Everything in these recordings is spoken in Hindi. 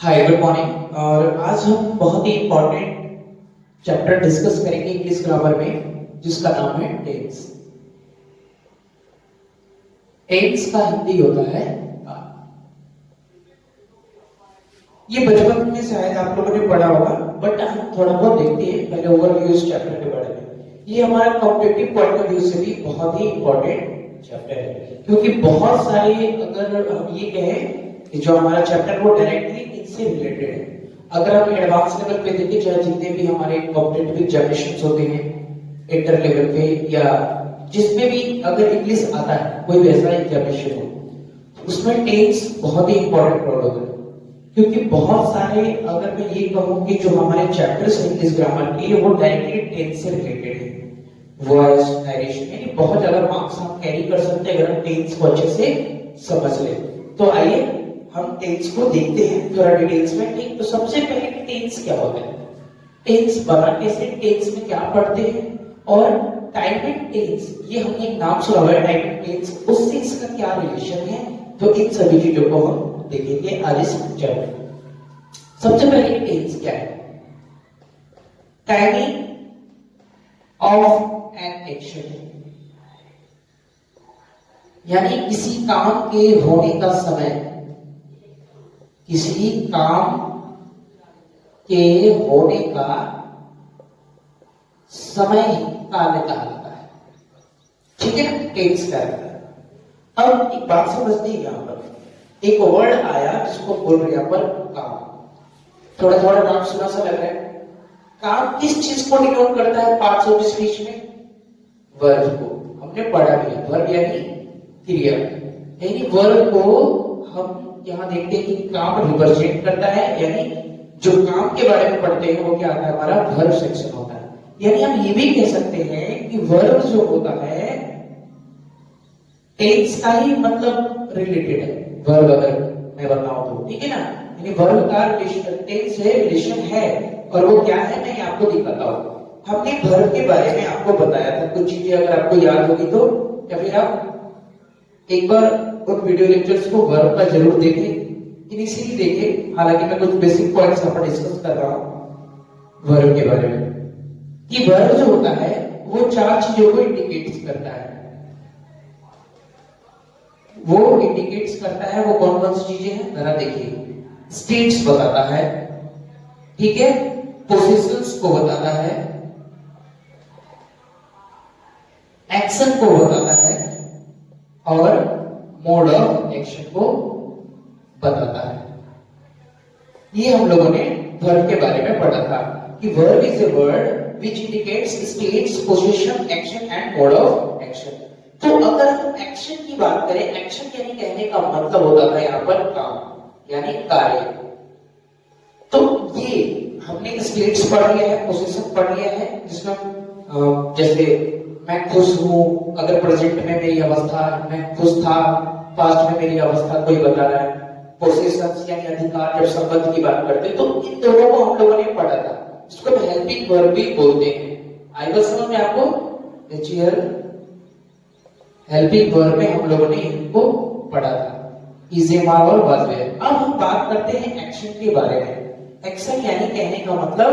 Hi good morning. और आज हम बहुत ही इंपॉर्टेंट चैप्टर डिस्कस करेंगे इंग्लिश ग्रामर में, जिसका नाम है टेंस। टेंस का हिंदी होता है ये बचपन में शायद आप लोगों ने पढ़ा होगा, बट हम थोड़ा बहुत देखते हैं पहले ओवरव्यू इस चैप्टर के बारे में। ये हमारा कॉम्पिटिटिव पॉइंट ऑफ व्यू से भी बहुत ही इंपॉर्टेंट चैप्टर है, क्योंकि बहुत सारे, अगर हम ये कहें कि जो हमारा चैप्टर वो डायरेक्टली इनसे रिलेटेड है। अगर हम एडवांस लेवल पे देखें, चाहे जितने भी हमारे कॉम्पिटिटिव एग्जामिनेशंस होते हैं इंटर लेवल पे, या जिसमें भी अगर इंग्लिश आता है कोई वैसा एग्जामिनेशन हो, उसमें टेंस बहुत ही इंपॉर्टेंट रोल होता है। क्योंकि बहुत सारे, अगर मैं ये कहूं कि जो हमारे चैप्टर्स हैं इंग्लिश ग्रामर के, वो डायरेक्टली टेंस से रिलेटेड है। वॉइस, नरेशन, यानी बहुत ज्यादा मार्क्स हम कैरी कर सकते हैं अगर हम टेंस को अच्छे से समझ ले। तो आइए हम टेंस को देखते हैं थोड़ा डिटेल्स में। ठीक, तो सबसे पहले टेंस क्या होता है, टेंस बना कैसे, टेंस में क्या पढ़ते हैं, और टाइम एंड टेंस, ये हमने एक नाम सुना हुआ है टाइम एंड टेंस, उससे इसका क्या रिलेशन है। तो इन सभी चीजों को हम देखेंगे आज इस चैप्टर। सबसे पहले टेंस क्या है, टाइमिंग ऑफ एन एक्शन, यानी किसी काम के होने का समय, किसी काम के होने का समय काल कहलाता है। ठीक है ना, टेंस कहलाता है। अब एक बात समझनी है, यहां पर एक वर्ड आया जिसको बोल रहे हैं पर काम। थोड़ा थोड़ा नाम सुना सा लग रहा है। काम किस चीज को डिनोट करता है पार्ट्स ऑफ स्पीच में? वर्ब को। हमने पढ़ा भी है, वर्ब यानी क्रिया, यानी वर्ब को हम यहां देखते हैं कि काम रिप्रेजेंट करता है, यानी जो काम के बारे में पढ़ते हैं वो क्या आता है, हमारा वर्ब सेक्शन होता है। यानी हम ये भी कह सकते हैं कि वर्ब जो होता है टेंस का ही मतलब रिलेटेड है। वर्ब अगर मैं बताऊं तो, ठीक है ना, यानी वर्ब का रिलेशन टेंस से रिलेशन है। और वो क्या है मैं आपको दिखाता हूं। हमने वर्ब के बारे में आपको बताया था कुछ चीजें, अगर आपको याद होगी तो, या फिर आप एक बार उन वीडियो लेक्चर्स को वर्ब का जरूर देखें, इनिशियली देखें। हालांकि मैं कुछ बेसिक पॉइंट्स यहाँ पर डिस्कस कर रहा हूं वर्ब के बारे में, कि वर्ब जो होता है वो चार चीजों को इंडिकेट करता है। वो इंडिकेट्स करता है, वो कौन कौन सी चीजें हैं जरा देखिए। स्टेट्स बताता है, ठीक है, पोजीशंस को बताता है, एक्शन को बताता है, और मोड ऑफ एक्शन को बताता है। ये हम लोगों ने वर्ब के बारे में पढ़ा था कि verb is a word which indicates states, position, action and mode of action. तो अगर हम एक्शन की बात करें, एक्शन यानी कहने का मतलब होता था यहां पर काम, यानी कार्य। तो ये हमने स्टेट्स पढ़ लिया है, पोजीशन पढ़ लिया है, जिसमें जैसे मैं खुश हूं, अगर प्रेजेंट में मेरी अवस्था मैं खुश था, पास्ट में मेरी अवस्था कोई बता रहा है। पोजीशंस यानी अधिकार, जब संबंध की बात करते हैं तो इन दोनों को हम लोगों ने पढ़ा था। इसको हम हेल्पिंग वर्ब भी बोलते हैं। आई बस समझ में आपको? देखिए, हेल्पिंग वर्ब में हम लोगों ने इनको पढ़ा था, इजेमार और वाजवेयर। अब हम बात करते हैं एक्शन के बारे में। एक्शन यानी कहने का मतलब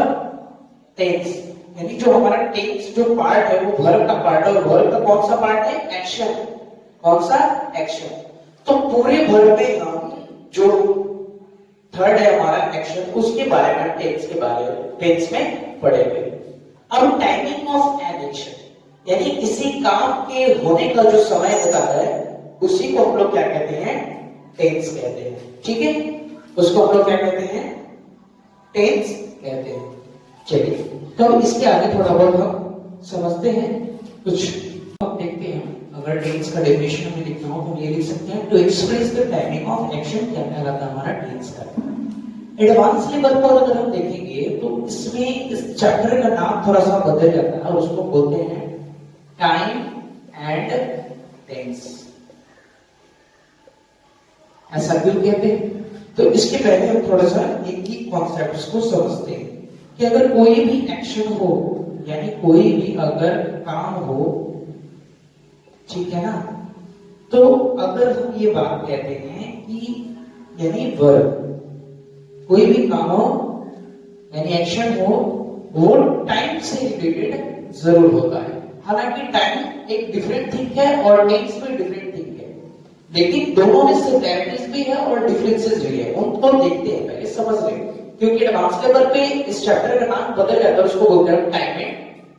टेंस, यानी जो हमारा टेंस जो पार्ट है वो वर्ब का पार्ट है, और वर्ब का कौन सा पार्ट है? एक्शन। कौन सा? एक्शन। तो पूरे वर्ब में हम जो थर्ड है हमारा एक्शन, उसके बारे में टेंस के बारे में टेंस में पढ़ेंगे। अब टाइमिंग ऑफ एन एक्शन, यानी किसी काम के होने का जो समय होता है उसी को हम लोग क्या कहते हैं? टेंस कहते हैं। ठीक है, उसको हम लोग क्या कहते हैं? टेंस कहते हैं। चलिए, तो इसके आगे थोड़ा बहुत हम समझते हैं, कुछ हम देखते हैं। अगर टेंस का डेफिनेशन हमें लिखना हो तो ये लिख सकते हैं, to express the timing of action, क्या कहलाता है हमारा टेंस का। एडवांस लेवल पर अगर हम देखेंगे तो इसमें इस चैप्टर का नाम थोड़ा सा बदल जाता है, उसको बोलते हैं टाइम एंड टेंस। ऐसा क्यों कहते हैं? तो इसके पहले हम थोड़ा सा एक ही कॉन्सेप्ट को समझते हैं कि अगर कोई भी एक्शन हो, यानी कोई भी अगर काम हो, ठीक है ना, तो अगर हम ये बात कहते हैं कि यानी वर्ब, कोई भी काम हो यानी एक्शन हो वो टाइम से रिलेटेड जरूर होता है। हालांकि टाइम एक डिफरेंट थिंग है और टेंस भी डिफरेंट थिंग है, लेकिन दोनों में सिमिलैरिटीज भी है और डिफरेंसेस भी है, उनको देखते हैं, पहले समझ लें। क्योंकि एडवांस लेवल पे इस चैप्टर का नाम बदल जाता है, उसको बोलते हैं टाइम एंड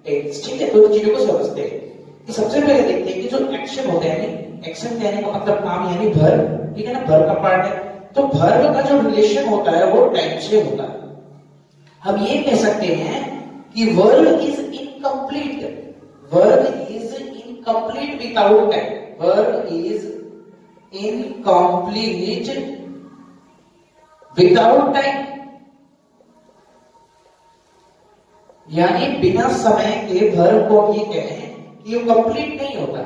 टेंस। ठीक है, तो चीजों को समझते हैं कि सबसे पहले देखते हैं कि जो एक्शन होते हैं, एक्शन कहने का मतलब काम यानी वर्ब, ठीक है ना, वर्ब का पार्ट है। तो वर्ब का जो रिलेशन होता है वो टाइम से होता है। हम ये कह सकते हैं कि verb is incomplete, verb is incomplete without time, verb is incomplete without time, यानी बिना समय के वर्ब को ये कहें कि वो कंप्लीट नहीं होता।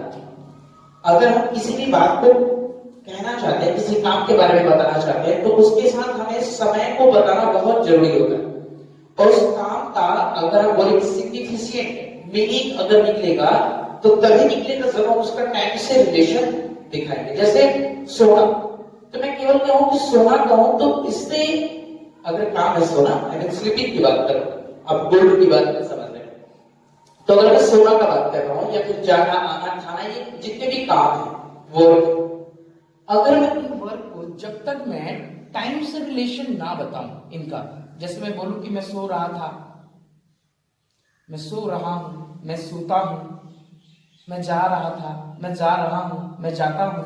अगर हम किसी भी बात को कहना चाहते हैं, किसी काम के बारे में बताना चाहते हैं, तो उसके साथ हमें समय को बताना बहुत जरूरी होता है। और उस काम का अगर हम बोले सिग्निफिकेंट मीनिंग अगर निकलेगा तो तभी निकलेगा जब हम उसका टाइम से रिलेशन दिखाएंगे। जैसे सोना, तो मैं केवल कहूं कि सोना कहूं तो इससे अगर काम है सोना, अगर स्लीपिंग की बात करूं, अब गोल्ड की बात समझ रहे हैं, तो अगर मैं सोना का बात कर रहा हूं या फिर जाना आना खाना, ये जितने भी काम है वर्क, अगर मैं इन वर्क को जब तक मैं टाइम से रिलेशन ना बताऊं इनका, जैसे मैं बोलूं कि मैं सो रहा था, मैं सो रहा हूं, मैं सोता हूं, मैं जा रहा था, मैं जा रहा हूं, मैं जाता हूं,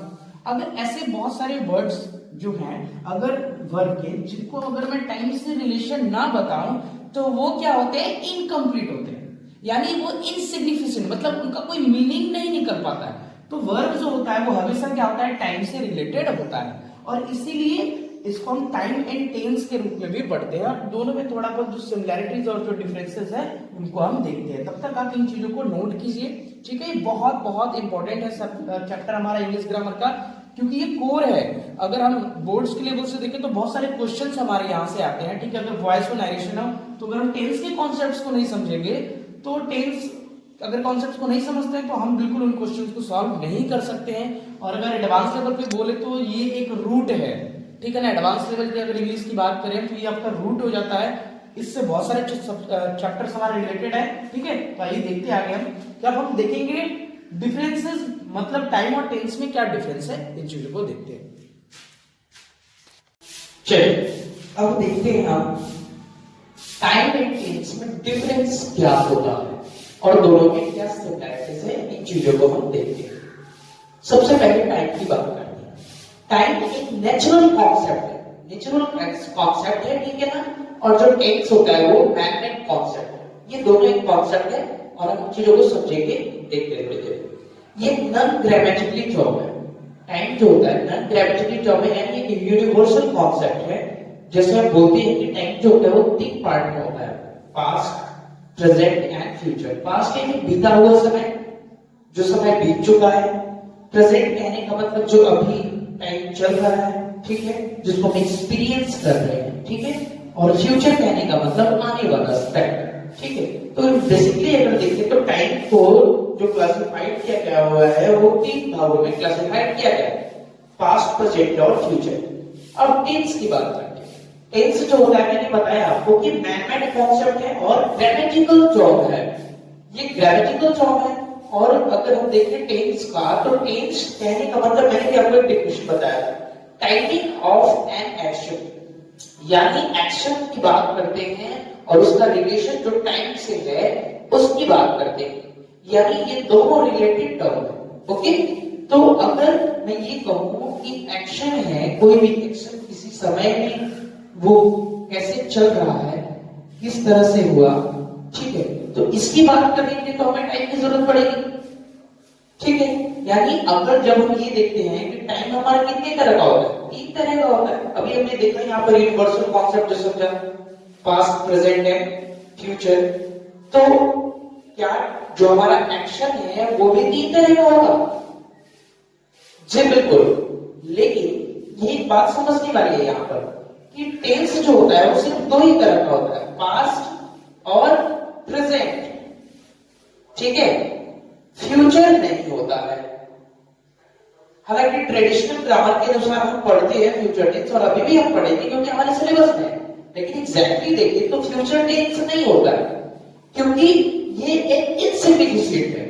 अगर ऐसे बहुत सारे वर्ड्स जो हैं अगर वर्ब के जिनको अगर मैं टाइम से रिलेशन ना बताऊं तो वो क्या होते हैं, इनकम्प्लीट होते हैं, यानी वो इनसिग्निफिकेंट, मतलब उनका कोई मीनिंग नहीं निकल पाता है। तो वर्ब जो होता है वो हमेशा क्या होता है, टाइम से रिलेटेड होता है, और इसीलिए इसको हम टाइम एंड टेंस के रूप में भी पढ़ते हैं, और दोनों में थोड़ा बहुत जो सिमिलैरिटीज और जो डिफरेंसेस है उनको हम देखते हैं। तब तक आप इन चीजों को नोट कीजिए, ठीक है। ये बहुत बहुत इंपॉर्टेंट है चैप्टर हमारा इंग्लिश ग्रामर का, क्योंकि ये कोर है। अगर हम बोर्ड्स के लेवल से देखें तो बहुत सारे क्वेश्चंस हमारे यहाँ से आते हैं, ठीक है। अगर वॉइस और नरेशन हो तो अगर हम टेंस के कॉन्सेप्ट्स को नहीं समझेंगे तो टेंस अगर कॉन्सेप्ट्स को नहीं समझते हैं तो हम बिल्कुल उन क्वेश्चंस को सॉल्व नहीं कर सकते हैं। और अगर एडवांस लेवल पे बोले तो ये एक रूट है, ठीक है ना। एडवांस लेवल की अगर इंग्लिश की बात करें तो ये आपका रूट हो जाता है, इससे बहुत सारे चैप्टर्स हमारे रिलेटेड है, ठीक है। तो आइए देखते आगे हम, क्या हम देखेंगे डिफरेंसेस, मतलब टाइम और टेंस में क्या डिफरेंस है, इन चीजों को देखते हैं। चलिए अब देखते हैं हम टाइम एंड टेंस में डिफरेंस क्या होता है और दोनों में क्या सिमिलैरिटीज है, इन चीजों को हम देखते हैं। सबसे पहले टाइम की बात करते हैं। टाइम एक नेचुरल कॉन्सेप्ट है, नेचुरल कॉन्सेप्ट है, ठीक है ना। और जो टेंस होता है वो मैन-मेड कॉन्सेप्ट है। ये दोनों एक कॉन्सेप्ट है और हम चीजों को समझेंगे, देखते हुए। ये नॉन ग्रामेटिकली टर्म है। टाइम जो होता है नॉन ग्रामेटिकली टर्म है, यानी एक यूनिवर्सल कॉन्सेप्ट है। जैसे हम बोलते हैं कि टाइम जो होता है वो तीन पार्ट में होता है, past, present and future. Past यानी बीता हुआ समय, जो समय बीत चुका है। प्रेजेंट कहने का मतलब जो अभी टाइम चल रहा है, ठीक है, जिसको हम एक्सपीरियंस कर रहे हैं, ठीक है। और फ्यूचर कहने का मतलब आने वाला स्पेक्ट, ठीक है। तो बेसिकली अगर देखें तो टाइम को जो क्लासिफाइड किया गया हुआ है वो तीन भागों में क्लासिफाइड किया गया है, पास्ट, प्रेजेंट और फ्यूचर। अब टेंस की बात करते हैं। टेंस जो होता है मैंने बताया आपको कि मैन-मेड कॉन्सेप्ट है और ग्रामेटिकल टर्म है, ये ग्रामेटिकल टर्म है। और अगर हम देखें टेंस का, तो टेंस कहने का मतलब मैंने भी आपको एक डेफिनेशन बताया, टाइमिंग ऑफ एन एक्शन, यानी एक्शन की बात करते हैं और उसका रिलेशन जो टाइम से है उसकी बात करते हैं, यानी ये दोनों रिलेटेड टर्म है, ओके। तो अगर मैं ये कहूं कि एक्शन है, कोई भी एक्शन किसी समय में वो कैसे चल रहा है, किस तरह से हुआ, ठीक है, तो इसकी बात करने के लिए तो हमें टाइम की जरूरत पड़ेगी, ठीक है। यानी अगर जब हम ये देखते हैं कि टाइम हमारा कितने तरह का होता है, तीन तरह का होता है। अभी हमने देखा यहाँ पर यूनिवर्सल कॉन्सेप्ट जो समझा, पास्ट, प्रेजेंट एंड फ्यूचर। तो क्या जो हमारा एक्शन है वो भी तीन तरह का होगा? जी बिल्कुल। लेकिन ये एक बात समझने वाली है यहाँ पर कि टेंस जो होता है वो सिर्फ दो ही तरह का होता है, पास्ट और प्रेजेंट, ठीक है, फ्यूचर नहीं होता है। हालांकि ट्रेडिशनल ग्रामर के अनुसार हम पढ़ते हैं फ्यूचर टेंस, और अभी भी हम पढ़ेंगे क्योंकि हमारे सिलेबस में एग्जैक्टली देखें तो फ्यूचर टेंस नहीं होता है, क्योंकि ये एक इनसिग्निफिकेंट है।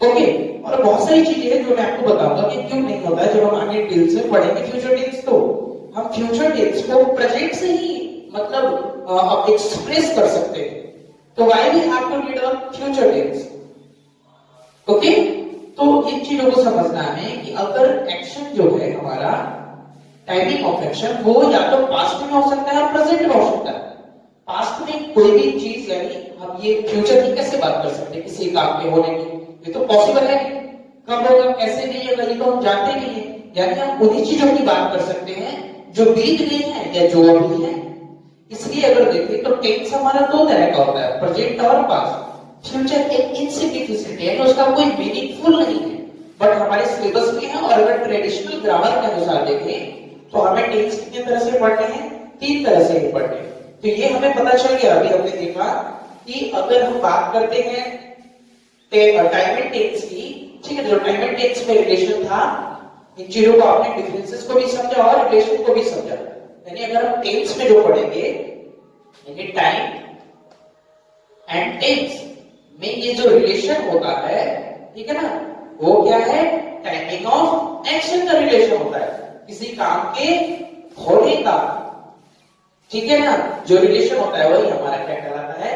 ओके, और बहुत सारी चीजें हैं जो मैं आपको बताऊंगा कि क्यों नहीं होता है। जब हम आगे डिटेल से पढ़ेंगे फ्यूचर टेंस, तो हम फ्यूचर टेंस को प्रेजेंट से ही मतलब एक्सप्रेस कर सकते हैं। तो why we have to read a future tense. Okay, तो इन चीजों को समझना है कि अगर एक्शन जो है हमारा टाइमिंग ऑफ एक्शन, वो या तो पास्ट में हो सकता है और प्रेजेंट में हो सकता है। पास्ट में कोई भी चीज, यानी हम ये फ्यूचर की कैसे बात कर सकते हैं किसी काम के होने की, ये तो पॉसिबल है नहीं। कब होगा कैसे नहीं होगा ये तो हम जानते नहीं है। यानी हम उन्हीं चीजों की बात कर सकते हैं जो बीत गई है या जो अभी है। इसलिए अगर देखें तो टेंस हमारा दो तरह का होता है, प्रेजेंट और पास्ट। फ्यूचर एक इनसिग्निफिकेंट है, तो उसका कोई मीनिंगफुल नहीं है, बट हमारे सिलेबस में है। और अगर ट्रेडिशनल ग्रामर के अनुसार देखें तो हमें टेंस कितने तरह से पढ़ने हैं, 3 तरह से ही पढ़ने हैं। तो ये हमें पता चल गया। अभी हमने देखा कि अगर हम बात करते हैं टाइम एंड टेंस की, ठीक है, जो टाइम एंड टेंस में रिलेशन था, इन चीजों को आपने डिफरेंसेस को भी समझा और रिलेशन को भी समझा। यानी अगर हम टेंस में जो पढ़ेंगे, यानी टाइम एंड टेंस में ये जो रिलेशन होता है, ठीक है ना, वो क्या है, टाइमिंग ऑफ एक्शन का रिलेशन होता है, किसी काम के होने का, ठीक है ना, जो रिलेशन होता है वही हमारा क्या कहलाता है,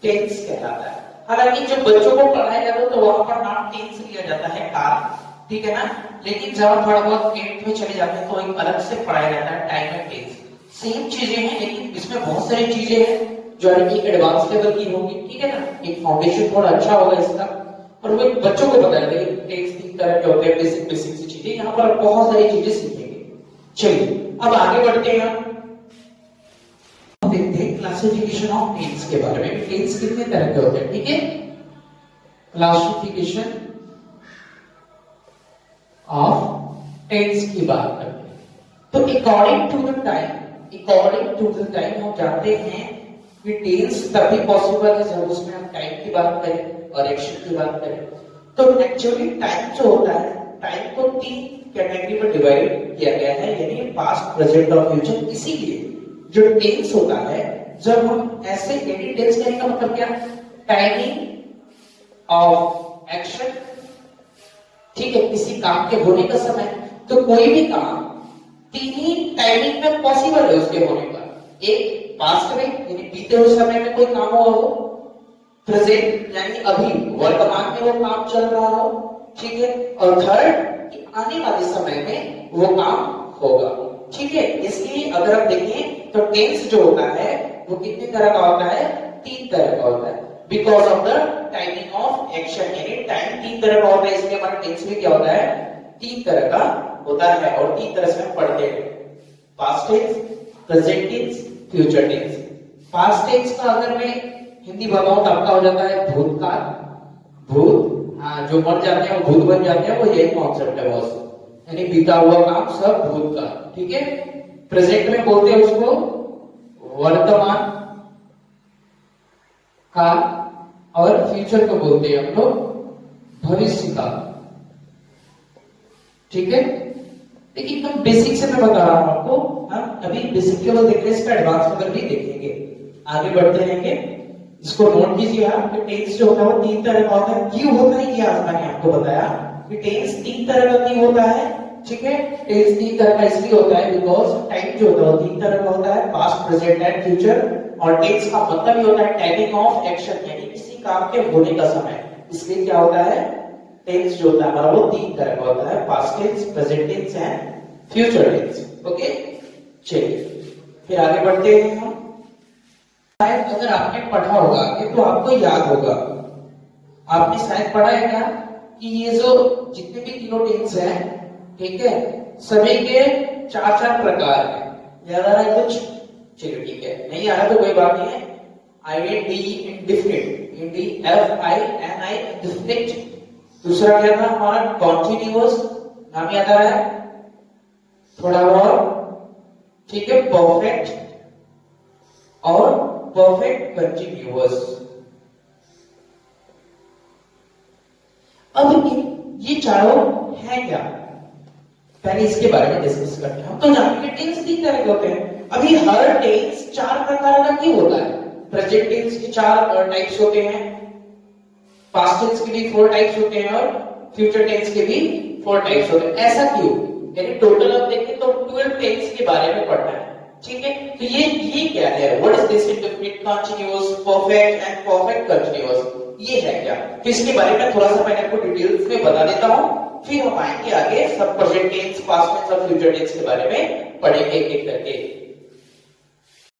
टेंस कहलाता है। हालांकि जब बच्चों को पढ़ाया जाता है तो वहां पर नाम टेंस लिया जाता है काल, ठीक है ना, लेकिन जब हम थोड़ा बहुत 8th में चले जाते हैं तो एक अलग से पढ़ाया जाता है टाइम एंड टेंस। सेम चीजें हैं लेकिन इसमें बहुत सारी चीजें हैं जो एक एडवांस लेवल की होगी, ठीक है ना, एक फाउंडेशन थोड़ा अच्छा होगा इसका, और वो बच्चों को बताया जाएगा टेंस 3 तरह के होते हैं, बेसिक बेसिक सी चीजें, यहाँ पर बहुत सारी चीजें सीखेंगे। चलिए अब आगे बढ़ते हैं, हम देखते हैं क्लासिफिकेशन ऑफ टेंस के बारे में। टेंस कितने तरह के होते हैं, ठीक है, क्लासिफिकेशन ऑफ टेंस की बात करते हैं। तो अकॉर्डिंग टू द टाइम हम जानते हैं कि टेंस तभी पॉसिबल है जब उसमें हम टाइम की बात करें और एक्शन की बात करें। तो एक्चुअली टाइम जो होता है, टाइम को 3 कैटेगरी में डिवाइड किया गया है, यानी पास्ट, प्रेजेंट और फ्यूचर। इसीलिए जो टेंस होता है, जब हम ऐसे एनी टेंस कहने का मतलब क्या, टाइमिंग ऑफ एक्शन, ठीक है, किसी काम के होने का समय। तो कोई भी काम 3 ही टाइमिंग में पॉसिबल है उसके होने का। एक पास्ट में यानी बीते हुए समय में कोई काम हुआ हो, प्रेजेंट यानी अभी वर्तमान में वो काम चल रहा हो, ठीक है, और थर्ड आने वाले समय में वो काम होगा, ठीक है। इसलिए अगर हम देखें तो टेंस जो होता है वो कितने तरह का होता है, 3 तरह का होता है, because of the timing of action. यानी टाइम 3 तरह का होता है, इसलिए हमारा टेंस भी क्या होता है, 3 तरह का होता है, और 3 तरह से हम पढ़ते हैं, past tense, present tense, future tense. Past tense का अगर मैं हिंदी बताऊं तो आपका हो जाता है भूतकाल, भूत, हाँ, जो मर जाते हैं वो भूत बन जाते हैं, वो यही कॉन्सेप्ट है बॉस, यानी बीता हुआ काम सब भूत का, ठीक है। प्रेजेंट में बोलते हैं उसको वर्तमान काल, और फ्यूचर को बोलते हैं हम लोग भविष्य काल, ठीक है। लेकिन एकदम बेसिक से मैं बता रहा हूं आपको, हम अभी बेसिक केवल देख रहे हैं, इसका एडवांस अगर भी देखेंगे, आगे बढ़ते रहेंगे। इसको नोट कीजिए आप कि टेंस जो होता है वो 3 तरह का होता है। क्यों होता है ये आज मैंने आपको बताया कि टेंस 3 तरह का क्यों होता है, ठीक है। टेंस 3 तरह का इसलिए होता है बिकॉज टाइम जो होता है वो 3 तरह का होता है, पास्ट, प्रेजेंट एंड फ्यूचर। और टेंस का मतलब ही होता है टाइमिंग ऑफ एक्शन, यानी किसी काम के होने का समय। इसलिए क्या होता है, टेंस जो होता है हमारा वो 3 तरह का होता है, past tense, present tense and future tense. Okay, चलिए फिर आगे बढ़ते हैं हम। शायद अगर आपने पढ़ा होगा कि तो आपको याद होगा, आपने शायद पढ़ा है क्या कि ये जो जितने भी तीनों टेंस हैं, ठीक है, सभी के 4 प्रकार हैं। याद आ रहा है कुछ? चलिए ठीक है, नहीं आ रहा तो कोई बात नहीं है। ID indefinite, indi F I N I indefinite. दूसरा क्या था हमारा, कॉन्टिन्यूअस, नाम याद आ रहा है थोड़ा बहुत, ठीक है, परफेक्ट और परफेक्ट कंटिन्यूअस। अब ये चारों हैं क्या, पहले इसके बारे में डिस्कस करते हैं। हम तो जानते हैं टेंस 3 तरह के होते हैं। अभी हर टेंस 4 प्रकार का क्यों होता है? प्रेजेंट टेंस के 4 टाइप्स होते हैं, पास्ट टेंस के भी 4 टाइप्स होते हैं और फ्यूचर टेंस के भी 4 टाइप्स होते हैं। ऐसा क्यों? यानी टोटल अब देखें तो 12 टेंस के बारे में पढ़ना है, ठीक है। तो ये क्या है? What is this indefinite continuous, perfect and perfect continuous, ये है क्या? तो इसके बारे में थोड़ा सा मैंने आपको डिटेल्स में बता देता हूं, फिर हम आएंगे आगे सब प्रेजेंट टेंस, पास्ट टेंस और फ्यूचर टेंस के बारे में पढ़ेंगे एक एक करके।